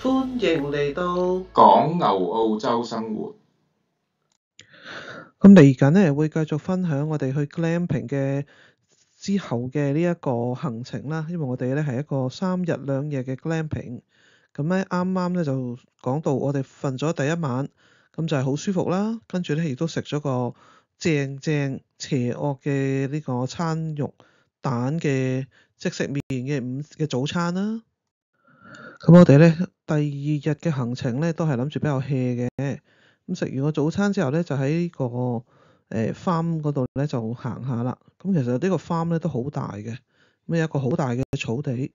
歡迎嚟到講牛澳洲生活。咁嚟緊咧，會繼續分享我哋去 glamping 嘅之後嘅呢一個行程啦。因為我哋咧係一個3日2夜嘅 glamping。咁咧啱啱咧就講到我哋瞓咗第一晚，咁就係好舒服啦。跟住咧亦都食咗個正邪惡嘅呢個餐肉蛋嘅即食麵嘅早餐啦。咁我哋咧第2日嘅行程咧都係諗住比較 hea 嘅。咁食完個早餐之後咧，就喺個farm 嗰度咧就行下啦。咁其實呢個 farm 咧都好大嘅，咁有一個好大嘅草地。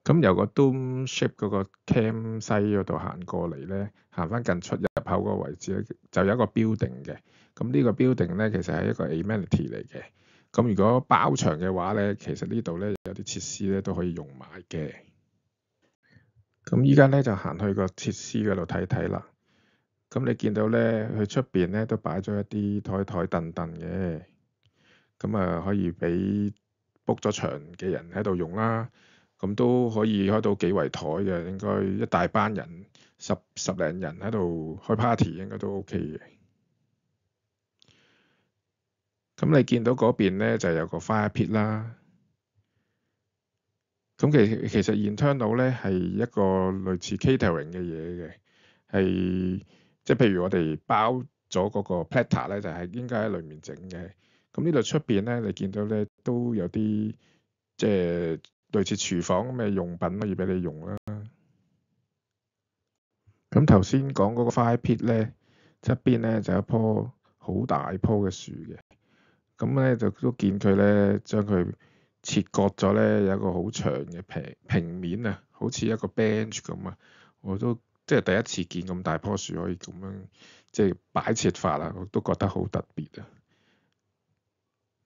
咁由個 Dome Ship 嗰個 camp 西嗰度行過嚟咧，行翻近出入口嗰個位置咧，就有一個 building 嘅。咁呢個 building 咧其實係一個 amenity 嚟嘅。咁如果包場嘅話咧，其實呢度咧有啲設施咧都可以用埋嘅。咁依家咧就行去個設施嗰度睇睇啦。咁你見到咧，佢出邊咧都擺咗一啲台凳嘅。咁啊可以俾 book 咗場嘅人喺度用啦。咁都可以開到幾圍台嘅，應該一大班人十零人喺度開 party 應該都 OK 嘅。咁你見到嗰邊咧就有個 fire pit 啦。咁其實 internal 咧係一個類似 catering 嘅嘢嘅，係即係譬如我哋包咗嗰個 platter 咧，就係應該喺裡面整嘅。咁呢度出邊咧，你見到咧都有啲即係類似廚房咁嘅用品可以俾你用啦。咁頭先講嗰個 fire pit 咧，側邊咧就有一棵好大棵嘅樹嘅。咁咧就都見佢咧將佢切割咗咧，有一個好長嘅平面啊，好似一個 bench 咁啊。我都即係第一次見咁大棵樹可以咁樣即係擺設法啊，我都覺得好特別啊。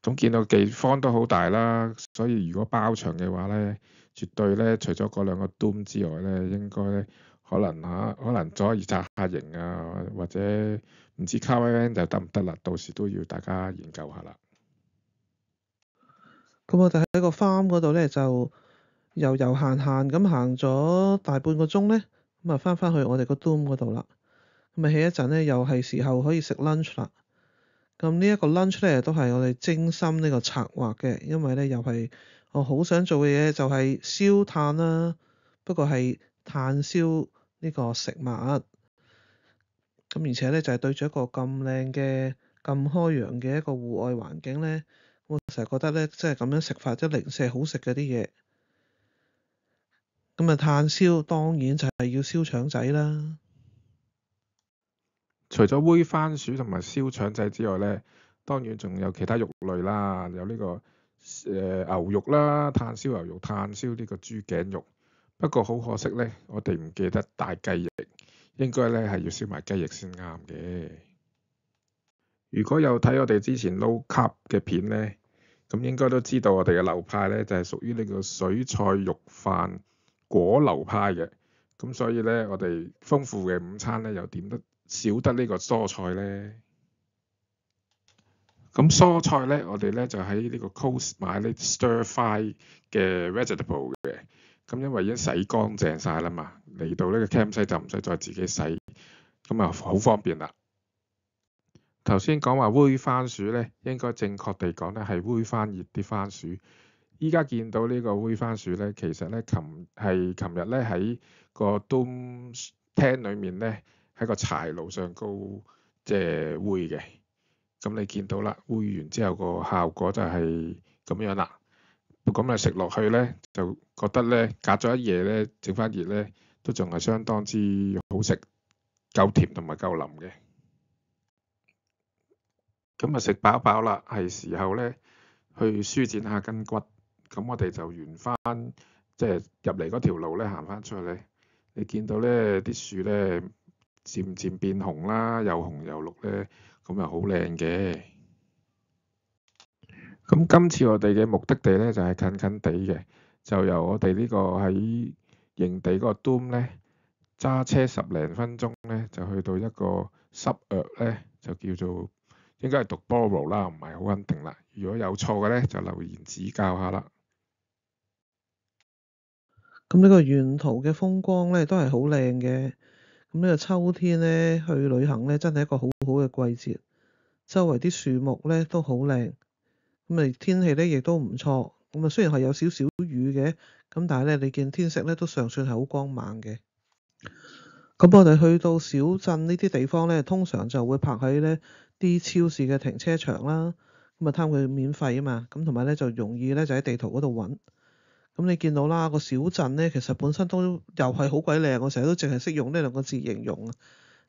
咁見到地方都好大啦，所以如果包場嘅話咧，絕對咧除咗嗰2個 dome 之外咧，應該咧可能可以紮下營啊，或者唔知 caravan 就得唔得啦，到時都要大家研究下啦。咁我哋喺個 farm 嗰度咧就遊行咁行咗大半個鐘咧，咁啊翻去我哋個 dome 嗰度啦。咁啊起一陣咧，又係時候可以食 lunch 啦。咁呢一個 lunch 咧都係我哋精心呢個策劃嘅，因為咧又係我好想做嘅嘢就係燒炭啦，不過係炭燒呢個食物。咁而且咧就係對住一個咁靚嘅咁開揚嘅一個戶外環境咧，我成日覺得咧即係咁樣食法即係零舍好食嘅啲嘢。咁啊炭燒當然就係要燒腸仔啦。除咗煨番薯同埋燒腸仔之外咧，當然仲有其他肉類啦，有呢個牛肉啦，炭燒牛肉、炭燒呢個豬頸肉。不過好可惜咧，我哋唔記得帶雞翼，應該咧係要燒埋雞翼先啱嘅。如果有睇我哋之前 low carb 嘅片咧，咁應該都知道我哋嘅流派咧就係屬於呢個水菜肉飯果流派嘅。咁所以咧，我哋豐富嘅午餐咧又點得少得呢個蔬菜咧？咁蔬菜咧，我哋咧就喺呢個 Coast 買呢 stir fry 嘅 vegetable 嘅。咁因為已經洗乾淨晒啦嘛，嚟到呢個 campsite 就唔使再自己洗，咁啊好方便啦。頭先講話煨番薯咧，應該正確地講咧係煨翻熱啲番薯。依家見到呢個煨番薯咧，其實咧琴日咧喺個 dome tent 裏面咧喺個柴爐上高即係煨嘅。咁你見到啦，煨完之後個效果就係咁樣啦。咁啊食落去咧，就覺得咧隔咗一夜咧整翻熱咧，都仲係相當之好食，夠甜同埋夠腍嘅。咁啊食飽飽啦，係時候咧去舒展下筋骨。咁我哋就沿翻即係入嚟嗰條路咧行翻出去咧，你見到咧啲樹咧漸漸變紅啦，又紅又綠咧，咁又好靚嘅。咁今次我哋嘅目的地咧就係近近地嘅，就由我哋呢個喺營地嗰個 dome 咧揸車10零分鐘咧就去到一個 suburb 咧，就叫做應該係讀 Borough 啦，唔係好肯定啦。如果有錯嘅咧就留言指教下啦。咁呢個沿途嘅風光咧都係好靚嘅。咁呢個秋天咧去旅行咧真係一個好好嘅季節，周圍啲樹木咧都好靚，咁天氣咧亦都唔錯。咁雖然係有少少雨嘅，咁但係咧你見天色咧都尚算係好光猛嘅。咁我哋去到小鎮呢啲地方咧，通常就會泊喺呢啲超市嘅停車場啦。咁貪佢免費啊嘛，咁同埋咧就容易咧就喺地圖嗰度揾。咁你見到啦，個小鎮咧其實本身都又係好鬼靚，我成日都淨係識用呢兩個字形容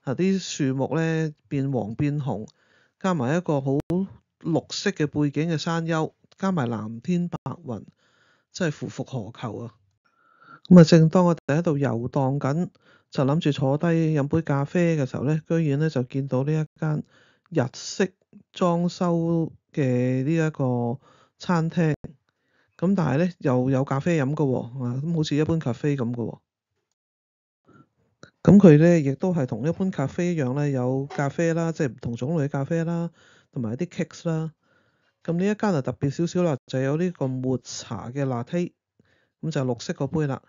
啊。啲樹木咧變黃變紅，加埋一個好綠色嘅背景嘅山丘，加埋藍天白雲，真係夫復何求啊！咁正當我哋喺度遊蕩緊，就諗住坐低飲杯咖啡嘅時候咧，居然咧就見到呢一間日式裝修嘅呢一個餐廳。咁但係咧又有咖啡飲嘅喎，咁好似一般咖啡咁嘅喎。咁佢咧亦都係同一般咖啡一樣咧，有咖啡啦，即係唔同種類嘅咖啡啦，同埋一啲 cakes 啦。咁呢一間就特別少少啦，就有呢個抹茶嘅 latte，咁就綠色個杯啦。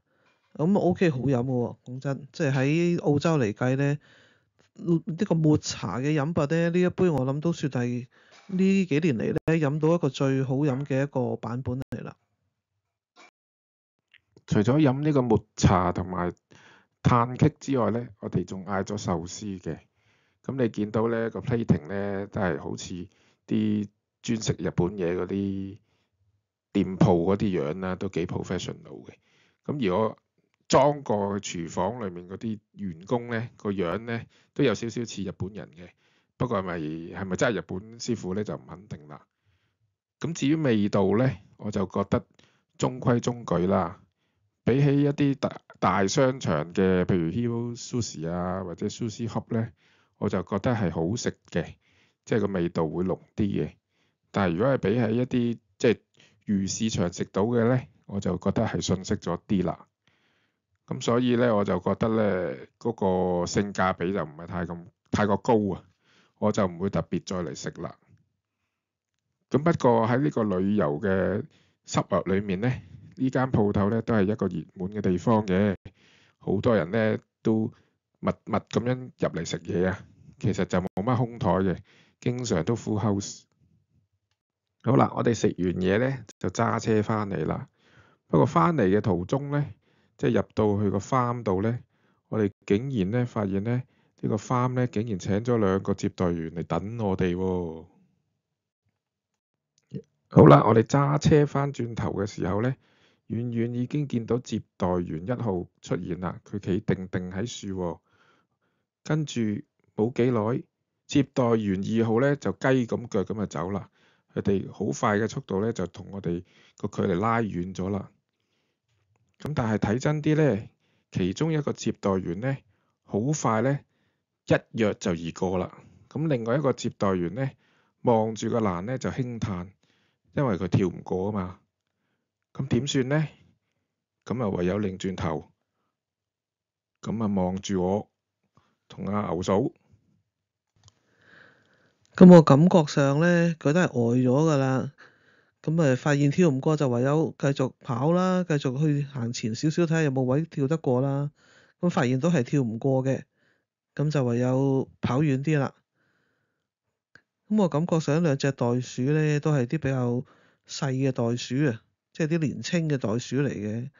咁 OK 好飲嘅喎，講真，即係喺澳洲嚟計咧，呢個抹茶嘅飲品咧，呢一杯我諗都算係呢幾年嚟咧飲到一個最好飲嘅一個版本嚟啦。除咗飲呢個抹茶同埋炭棘之外咧，我哋仲嗌咗壽司嘅。咁你見到咧個 plating 咧都係好似啲專食日本嘢嗰啲店鋪嗰啲樣啦，都幾 professional 嘅。咁而我裝過廚房裏面嗰啲員工咧，個樣咧都有少少似日本人嘅。不過係咪真係日本師傅咧就唔肯定啦。咁至於味道咧，我就覺得中規中矩啦。比起一啲大商場嘅，譬如 Hero Sushi 啊或者 Sushi Hub 咧，我就覺得係好食嘅，即係個味道會濃啲嘅。但係如果係比起一啲即係魚市場食到嘅咧，我就覺得係遜色咗啲啦。咁所以咧，我就覺得咧嗰個性價比就唔係太過高啊，我就唔會特別再嚟食啦。咁不過喺呢個旅遊嘅濕入裏面咧，呢間鋪頭咧都係一個熱門嘅地方嘅，好多人咧都密密咁樣入嚟食嘢啊。其實就冇乜空台嘅，經常都 full house。好啦，我哋食完嘢咧就揸車翻嚟啦。不過翻嚟嘅途中咧，即係入到去個 farm 度咧，我哋竟然咧發現咧呢個 farm 咧竟然請咗2個接待員嚟等我哋喎。好啦，我哋揸車翻轉頭嘅時候咧，遠遠已經見到接待員1號出現啦，佢企定定喺樹喎。跟住冇幾耐，接待員2號咧就雞咁腳咁就走啦。佢哋好快嘅速度咧就同我哋個距離拉遠咗啦。咁但係睇真啲咧，其中一個接待員咧好快咧一躍就而過啦。咁另外一個接待員咧望住個欄咧就輕嘆，因為佢跳唔過啊嘛。咁點算呢？咁啊唯有擰轉頭，咁啊望住我同阿牛嫂。咁我感覺上咧，佢都係呆咗㗎啦。咁發現跳唔過就唯有繼續跑啦，繼續去行前少少睇下有冇位跳得過啦。咁發現都係跳唔過嘅，咁就唯有跑遠啲啦。咁我感覺上兩隻袋鼠咧都係啲比較細嘅袋鼠啊，即係啲年青嘅袋鼠嚟嘅。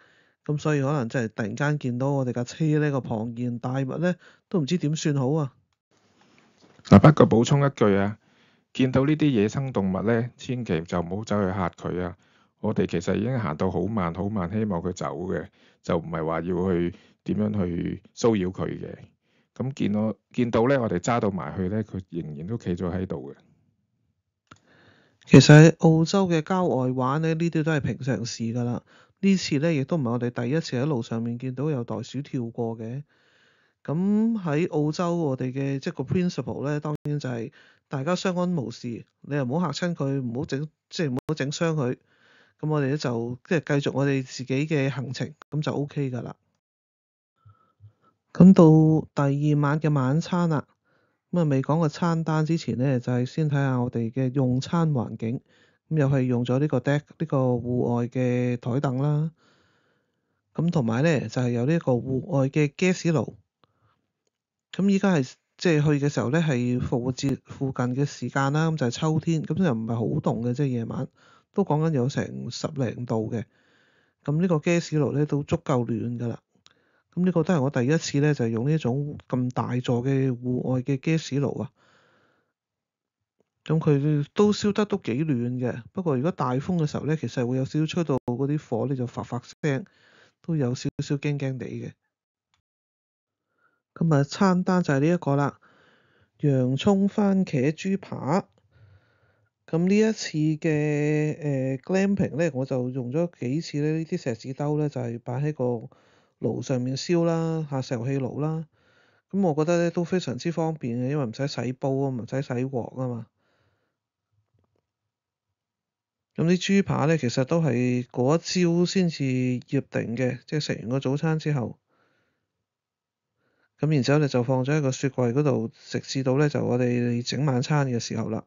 咁所以可能真係突然間見到我哋架車呢個龐然大物咧，都唔知點算好啊！嗱，不過補充一句啊，見到呢啲野生動物咧，千祈就唔好走去嚇佢啊！我哋其實已經行到好慢好慢，希望佢走嘅，就唔係話要去點樣去騷擾佢嘅。咁見到咧，我哋揸到埋去咧，佢仍然都企咗喺度嘅。其實喺澳洲嘅郊外玩咧，呢啲都係平常事㗎啦。呢次咧亦都唔係我哋第一次喺路上面見到有袋鼠跳過嘅。咁喺澳洲我哋嘅即係個 principle 咧，當然就係大家相安無事，你又唔好嚇親佢，唔好整傷佢。咁我哋咧就即係繼續我哋自己嘅行程，咁就 OK 㗎啦。咁到第二晚嘅晚餐啦，未講個餐單之前咧，就係先睇下我哋嘅用餐環境。咁又係用咗呢個 deck 呢個戶外嘅台凳啦。咁同埋咧就係有呢一個戶外嘅 gas 爐。咁依家係即係去嘅時候咧係復活節附近嘅時間啦，咁就係秋天，咁又唔係好凍嘅，即係夜晚都講緊有成10零度嘅。咁呢個 gas 爐咧都足夠暖㗎啦。咁呢個都係我第一次咧就係用呢種咁大座嘅戶外嘅 gas 爐啊。咁佢都燒得都幾暖嘅，不過如果大風嘅時候咧，其實會有少少吹到嗰啲火咧就發聲，都有少少驚驚地嘅。咁啊，餐單就係呢一個啦，洋葱番茄豬扒。咁呢一次嘅glamping 咧，我就用咗幾次咧，呢啲錫紙兜咧就係擺喺個爐上面燒啦，石油氣爐啦。咁我覺得咧都非常之方便嘅，因為唔使洗煲啊，唔使洗鑊啊嘛。咁啲豬扒咧，其實都係嗰一朝先至醃定嘅，即係食完個早餐之後。咁然之後咧就放咗喺個雪櫃嗰度，直至到咧就我哋整晚餐嘅時候啦。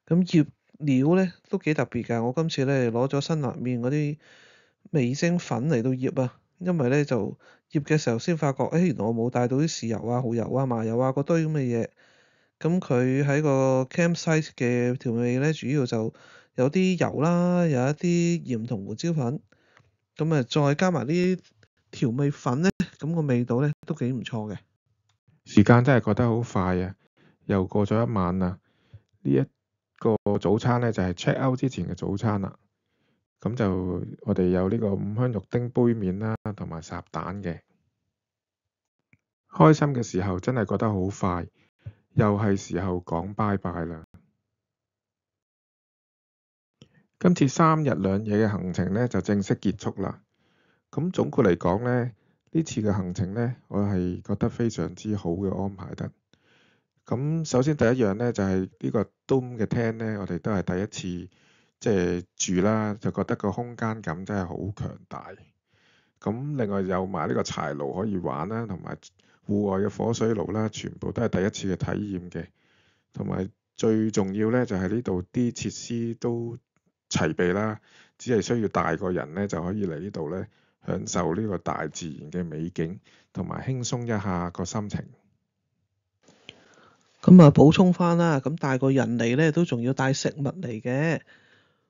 咁醃料咧都幾特別㗎，我今次咧攞咗辛辣麵嗰啲味精粉嚟到醃啊，因為咧就醃嘅時候先發覺，原來我冇帶到啲豉油啊、蠔油啊、麻油啊嗰堆咁嘅嘢。咁佢喺個 campsite 嘅調味咧，主要就有啲油啦，有一啲鹽同胡椒粉，咁啊再加埋啲調味粉咧，咁個味道咧都幾唔錯嘅。時間真係過得好快啊，又過咗一晚啦。呢一個早餐咧就係 check out 之前嘅早餐啦。咁就我哋有呢個五香肉丁杯麵啦，同埋烚蛋嘅。開心嘅時候真係覺得好快，又係時候講拜拜啦。今次3日2夜嘅行程呢，就正式結束啦。咁總括嚟講呢，呢次嘅行程呢，我係覺得非常之好嘅安排得。咁首先第一樣呢，就係呢個 Dome 嘅廳呢，我哋都係第一次即係住啦，就覺得個空間感真係好強大。咁另外有埋呢個柴爐可以玩啦，同埋戶外嘅火水爐啦，全部都係第一次嘅體驗嘅。同埋最重要呢，就係呢度啲設施都齊備啦，只係需要大個人呢，就可以嚟呢度呢，享受呢個大自然嘅美景，同埋輕鬆一下個心情。咁啊，補充翻啦，咁帶個人嚟咧，都仲要帶食物嚟嘅。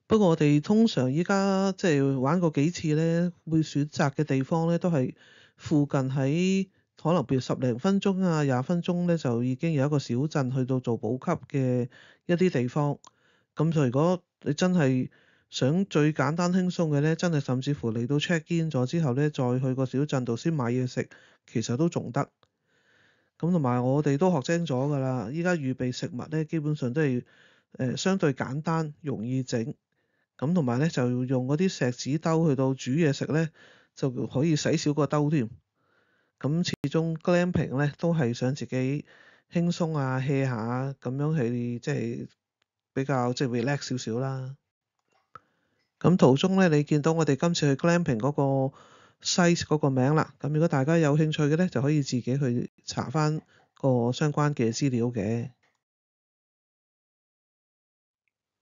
不過我哋通常依家即係玩過幾次咧，會選擇嘅地方咧，都係附近喺可能譬如10零分鐘啊、20分鐘咧，就已經有一個小鎮去到做補給嘅一啲地方。咁就如果你真係想最簡單輕鬆嘅咧，真係甚至乎嚟到 check in 咗之後咧，再去個小鎮度先買嘢食，其實都仲得。咁同埋我哋都學精咗㗎啦，依家預備食物咧，基本上都係相對簡單，容易整。咁同埋咧就用嗰啲錫紙兜去到煮嘢食咧，就可以洗少個兜添。咁始終 glamping 咧都係想自己輕鬆啊 hea 下咁樣係即係比較即係 relax 少少啦。咁途中咧，你見到我哋今次去 glamping 嗰個 site 嗰個名啦。咁如果大家有興趣嘅咧，就可以自己去查翻個相關嘅資料嘅。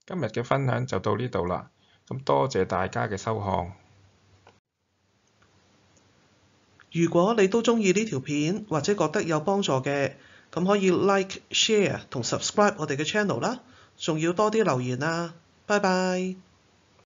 今日嘅分享就到呢度啦，咁多謝大家嘅收看。如果你都中意呢條片或者覺得有幫助嘅，咁可以 like、share 同 subscribe 我哋嘅 channel 啦，仲要多啲留言啊！拜拜。